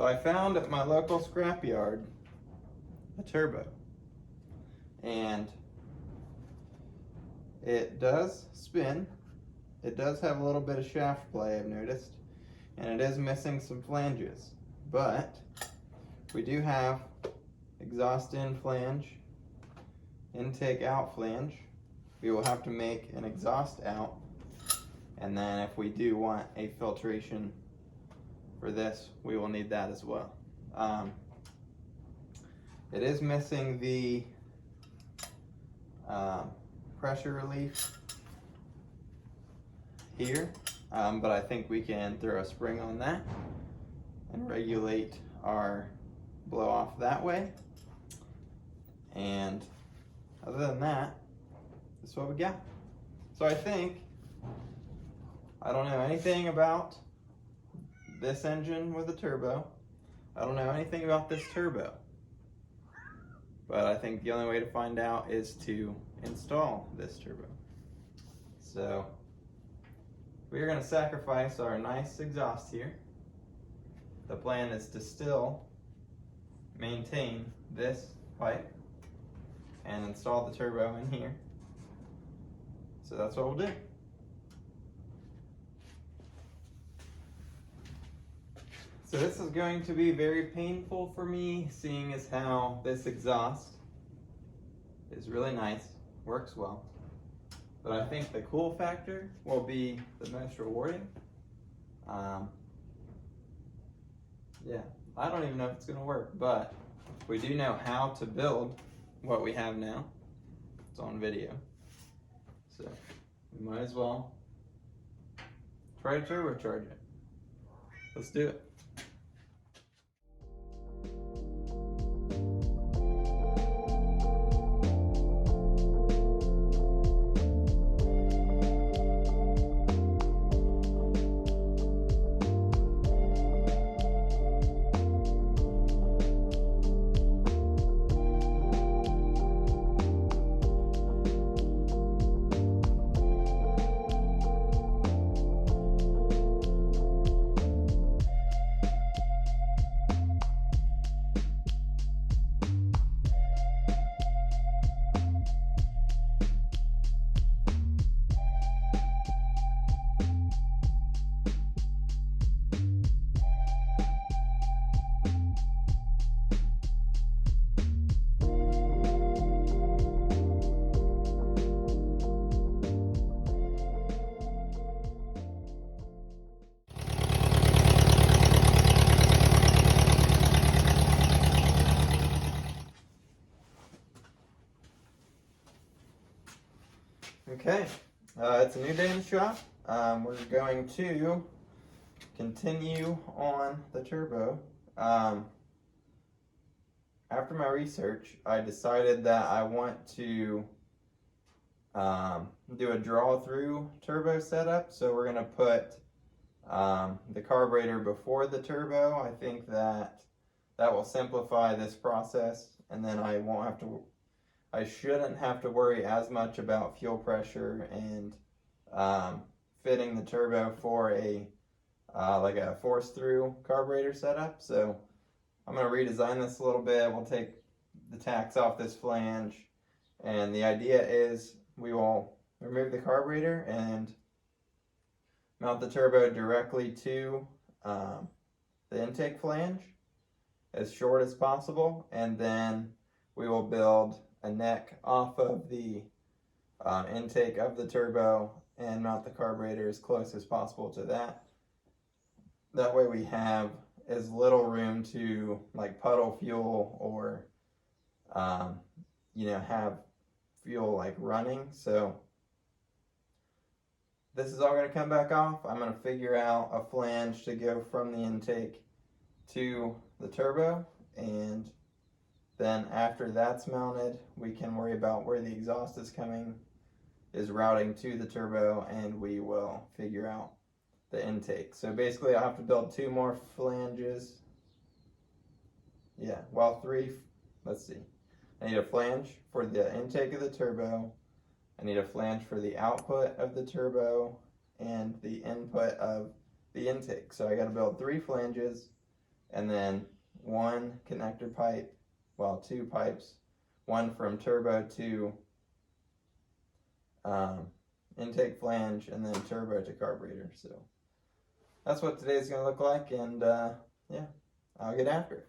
I found at my local scrapyard a turbo, and it does spin. It does have a little bit of shaft play, I've noticed, and it is missing some flanges, but we do have exhaust in flange, intake out flange. We will have to make an exhaust out, and then if we do want a filtration for this, we will need that as well. It is missing the pressure relief here, but I think we can throw a spring on that and regulate our blow off that way. And other than that, that's what we got. So I think, I don't know anything about this engine with a turbo. I don't know anything about this turbo. But I think the only way to find out is to install this turbo. So we are going to sacrifice our nice exhaust here. The plan is to still maintain this pipe and install the turbo in here. So that's what we'll do. So this is going to be very painful for me, seeing as how this exhaust is really nice, works well. But I think the cool factor will be the most rewarding. Yeah, I don't even know if it's gonna work, but we do know how to build what we have now. It's on video. So we might as well try to turbocharge it. Let's do it. Okay, it's a new day in the shop. We're going to continue on the turbo. After my research, I decided that I want to do a draw-through turbo setup. So we're going to put the carburetor before the turbo. I think that will simplify this process, and then I shouldn't have to worry as much about fuel pressure and fitting the turbo for like a force-through carburetor setup. So I'm going to redesign this a little bit. We'll take the tacks off this flange, and the idea is we will remove the carburetor and mount the turbo directly to the intake flange as short as possible, and then we will build a neck off of the intake of the turbo and mount the carburetor as close as possible to that. That way we have as little room to like puddle fuel or have fuel like running. So this is all going to come back off. I'm going to figure out a flange to go from the intake to the turbo, and then after that's mounted, we can worry about where the exhaust is routing to the turbo, and we will figure out the intake. So basically I'll have to build 2 more flanges. Yeah, well 3, let's see. I need a flange for the intake of the turbo. I need a flange for the output of the turbo and the input of the intake. So I gotta build 3 flanges and then one connector pipe, well, two pipes, one from turbo to intake flange, and then turbo to carburetor. So that's what today's going to look like, and yeah, I'll get after it.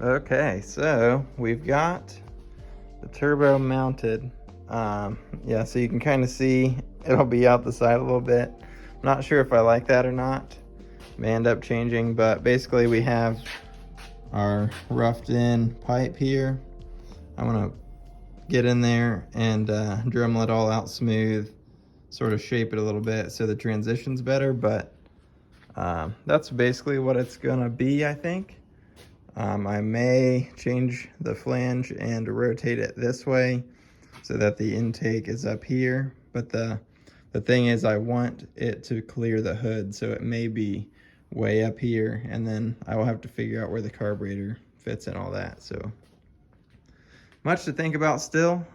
Okay, so we've got the turbo mounted. Yeah, so you can kind of see it'll be out the side a little bit. I'm not sure if I like that or not. May end up changing, but basically we have our roughed in pipe here. I'm gonna get in there and Dremel it all out smooth, sort of shape it a little bit so the transition's better, but that's basically what it's gonna be, I think. I may change the flange and rotate it this way so that the intake is up here, but the thing is I want it to clear the hood, so it may be way up here, and then I will have to figure out where the carburetor fits and all that. So much to think about still.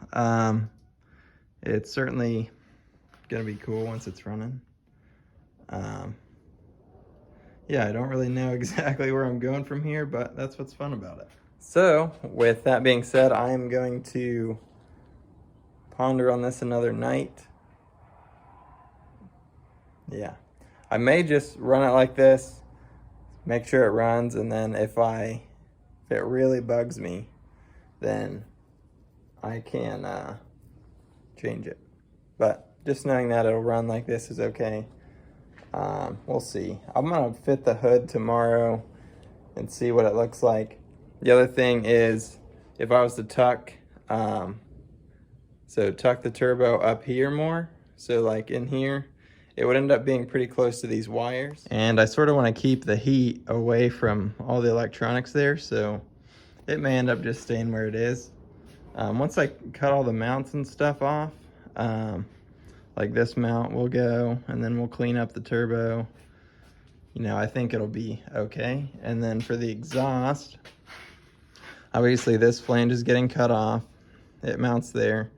It's certainly gonna be cool once it's running. Yeah, I don't really know exactly where I'm going from here, but that's what's fun about it. So with that being said, I am going to ponder on this another night. Yeah, I may just run it like this, make sure it runs, and then if it really bugs me, then I can change it. But just knowing that it'll run like this is okay. We'll see. I'm gonna fit the hood tomorrow and see what it looks like. The other thing is, if I was to tuck the turbo up here more, so like in here, it would end up being pretty close to these wires. And I sort of want to keep the heat away from all the electronics there, so it may end up just staying where it is. Once I cut all the mounts and stuff off, like this mount will go, and then we'll clean up the turbo. You know, I think it'll be okay. And then for the exhaust, obviously this flange is getting cut off. It mounts there.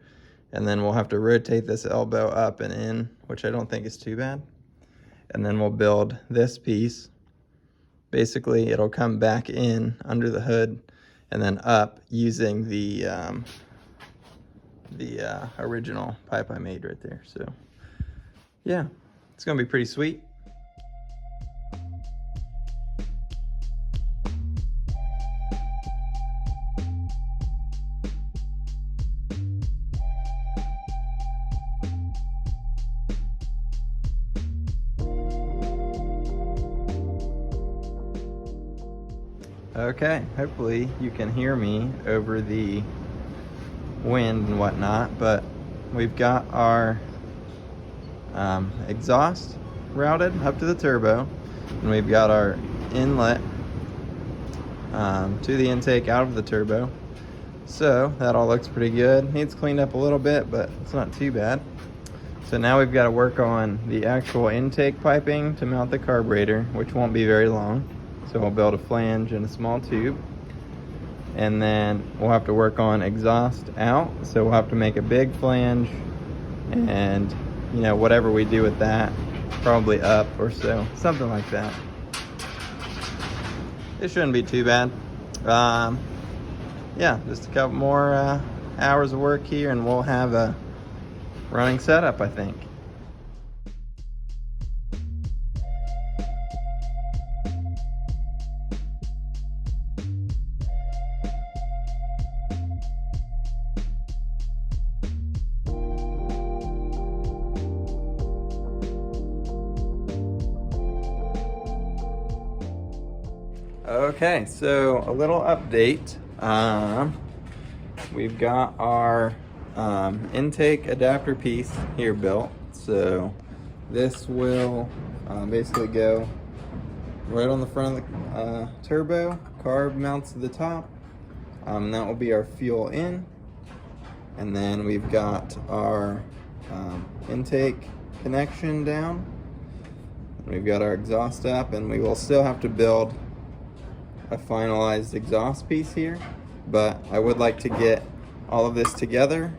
And then we'll have to rotate this elbow up and in, which I don't think is too bad. And then we'll build this piece. Basically, it'll come back in under the hood and then up using the original pipe I made right there. So yeah, it's gonna be pretty sweet. Okay, hopefully you can hear me over the wind and whatnot, but we've got our exhaust routed up to the turbo, and we've got our inlet to the intake out of the turbo. So that all looks pretty good. Needs cleaned up a little bit, but it's not too bad. So now we've got to work on the actual intake piping to mount the carburetor, which won't be very long. So we'll build a flange and a small tube. And then we'll have to work on exhaust out. So we'll have to make a big flange, and you know, whatever we do with that, probably up or so, something like that. It shouldn't be too bad. Yeah, just a couple more hours of work here and we'll have a running setup, I think. Okay, so a little update. We've got our intake adapter piece here built. So this will basically go right on the front of the turbo. Carb mounts to the top. That will be our fuel in. And then we've got our intake connection down. We've got our exhaust up, and we will still have to build a finalized exhaust piece here, but I would like to get all of this together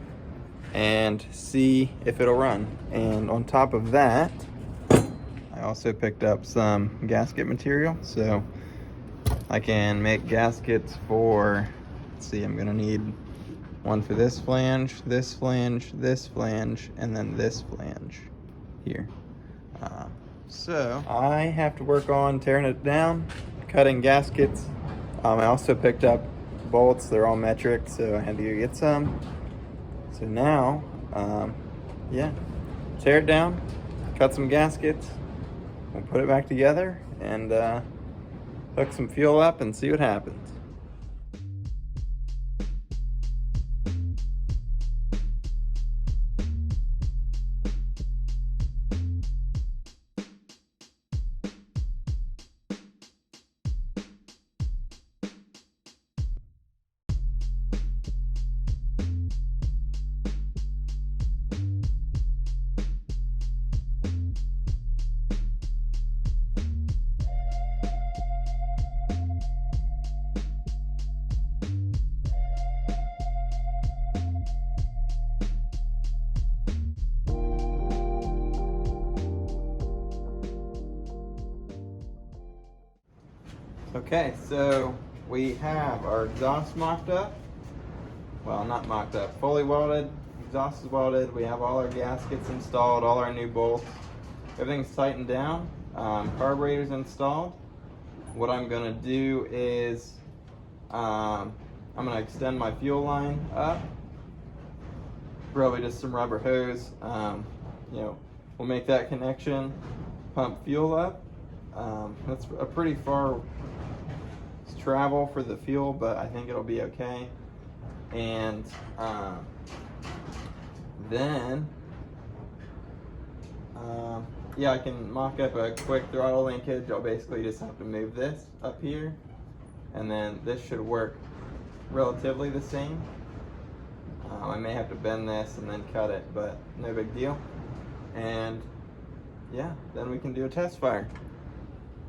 and see if it'll run. And on top of that, I also picked up some gasket material, so I can make gaskets for, let's see, I'm gonna need one for this flange, this flange, this flange, and then this flange here. So I have to work on tearing it down, cutting gaskets. I also picked up bolts. They're all metric, so I had to go get some. So now, yeah, tear it down, cut some gaskets, we'll put it back together and hook some fuel up and see what happens. Okay, so we have our exhaust mocked up. Well, not mocked up, fully welded. Exhaust is welded. We have all our gaskets installed, all our new bolts. Everything's tightened down. Carburetor's installed. What I'm gonna do is I'm gonna extend my fuel line up. Probably just some rubber hose. You know, we'll make that connection, pump fuel up. That's a pretty far travel for the fuel, but I think it'll be okay. And then yeah, I can mock up a quick throttle linkage. I'll basically just have to move this up here, and then this should work relatively the same. I may have to bend this and then cut it, but no big deal. And yeah, then we can do a test fire.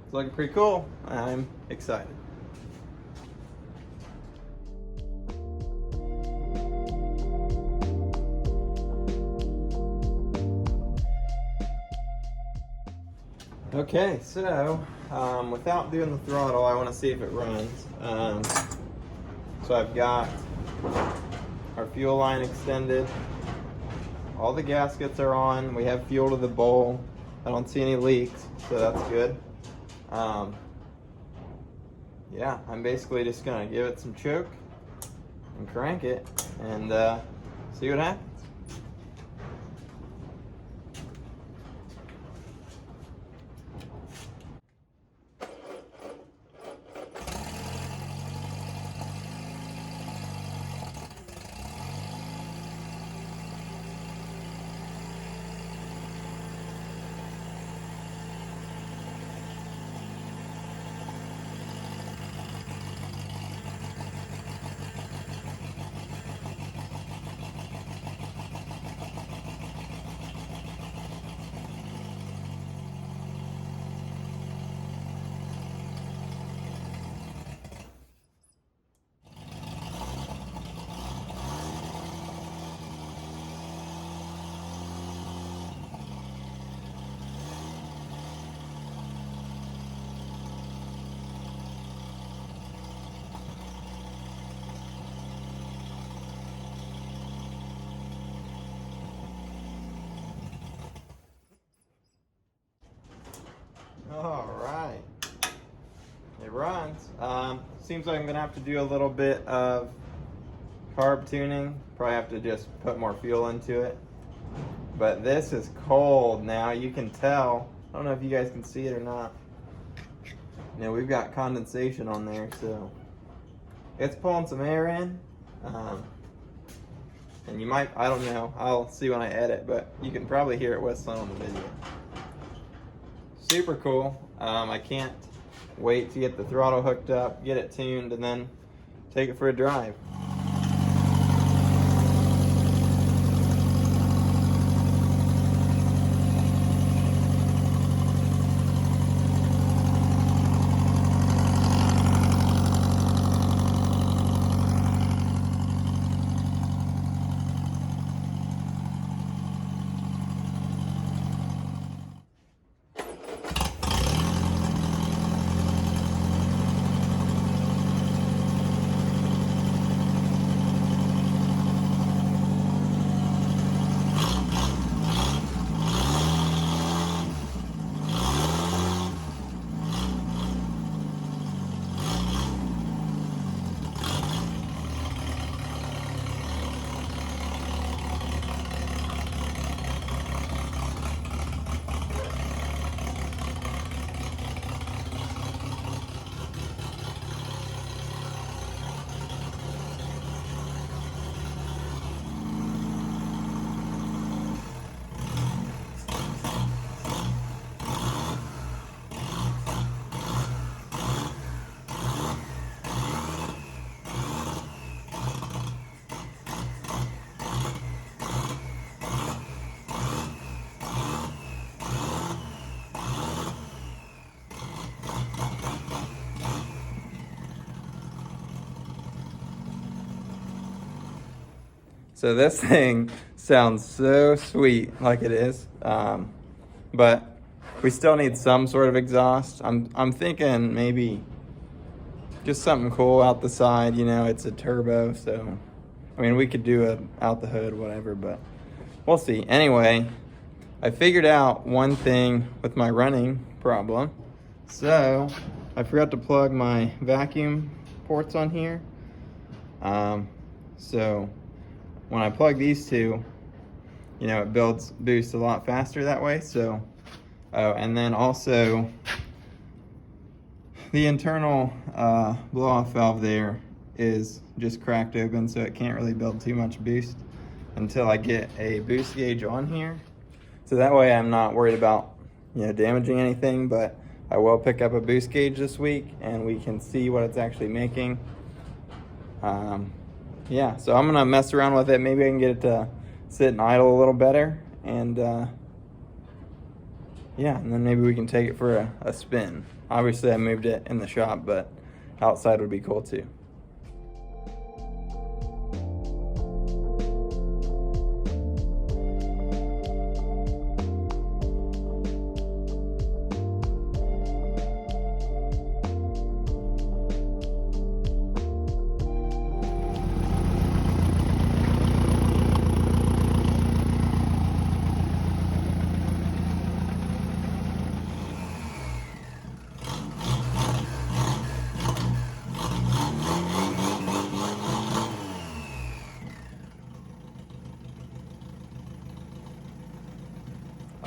It's looking pretty cool. I'm excited. Okay, so without doing the throttle, I want to see if it runs. So I've got our fuel line extended. All the gaskets are on. We have fuel to the bowl. I don't see any leaks, so that's good. Yeah, I'm basically just gonna give it some choke and crank it and see what happens. All right, it runs. Seems like I'm gonna have to do a little bit of carb tuning. Probably have to just put more fuel into it. But this is cold now, you can tell. I don't know if you guys can see it or not. you know, we've got condensation on there, so it's pulling some air in. And you might, I don't know, I'll see when I edit, but you can probably hear it whistling on the video. Super cool. I can't wait to get the throttle hooked up, get it tuned, and then take it for a drive. So this thing sounds so sweet, like it is, but we still need some sort of exhaust. I'm thinking maybe just something cool out the side. You know, it's a turbo, so I mean we could do a out the hood, whatever, but we'll see. Anyway, I figured out one thing with my running problem. So I forgot to plug my vacuum ports on here. So when I plug these two, you know, it builds boost a lot faster that way. So, and then also the internal blow-off valve there is just cracked open, so it can't really build too much boost until I get a boost gauge on here. So that way I'm not worried about, you know, damaging anything, but I will pick up a boost gauge this week and we can see what it's actually making. Yeah, so I'm gonna mess around with it. Maybe I can get it to sit and idle a little better, and yeah, and then maybe we can take it for a spin. Obviously I moved it in the shop, but outside would be cool too.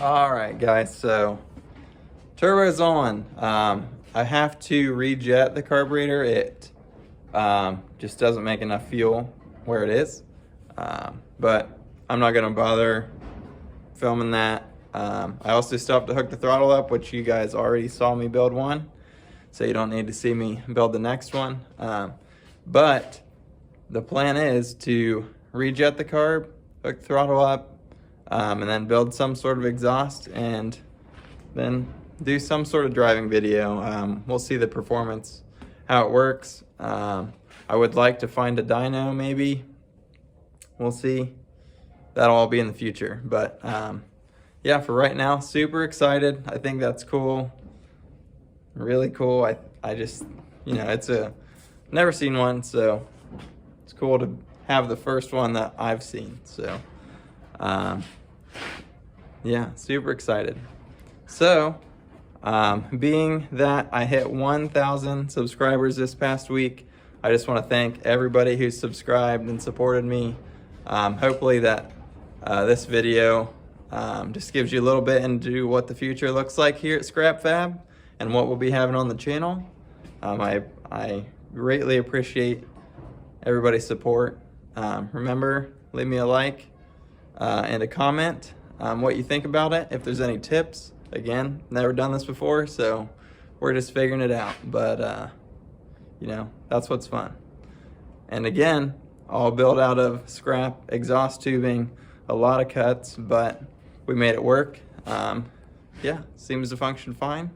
All right, guys, so turbo's on. I have to rejet the carburetor. It just doesn't make enough fuel where it is, but I'm not gonna bother filming that. I also still have to hook the throttle up, which you guys already saw me build one, so you don't need to see me build the next one. But the plan is to rejet the carb, hook the throttle up, and then build some sort of exhaust and then do some sort of driving video. We'll see the performance, how it works. I would like to find a dyno maybe. We'll see. That'll all be in the future. But yeah, for right now, super excited. I think that's cool. Really cool. I just, you know, it's never seen one, so it's cool to have the first one that I've seen. So yeah, super excited. So being that I hit 1,000 subscribers this past week, I just want to thank everybody who's subscribed and supported me. Hopefully that this video just gives you a little bit into what the future looks like here at Scrap Fab, and what we'll be having on the channel. I greatly appreciate everybody's support. Remember, leave me a like and a comment what you think about it. If there's any tips, again, never done this before, so we're just figuring it out. But you know, that's what's fun. And again, all built out of scrap exhaust tubing, a lot of cuts, but we made it work. Yeah, seems to function fine.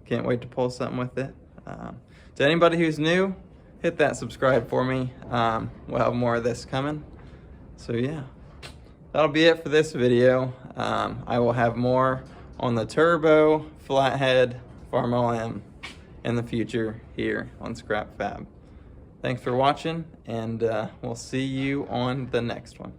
Can't wait to pull something with it. To anybody who's new, hit that subscribe for me. We'll have more of this coming. So yeah, that'll be it for this video. I will have more on the Turbo Flathead Farmall M in the future here on Scrap Fab. Thanks for watching, and we'll see you on the next one.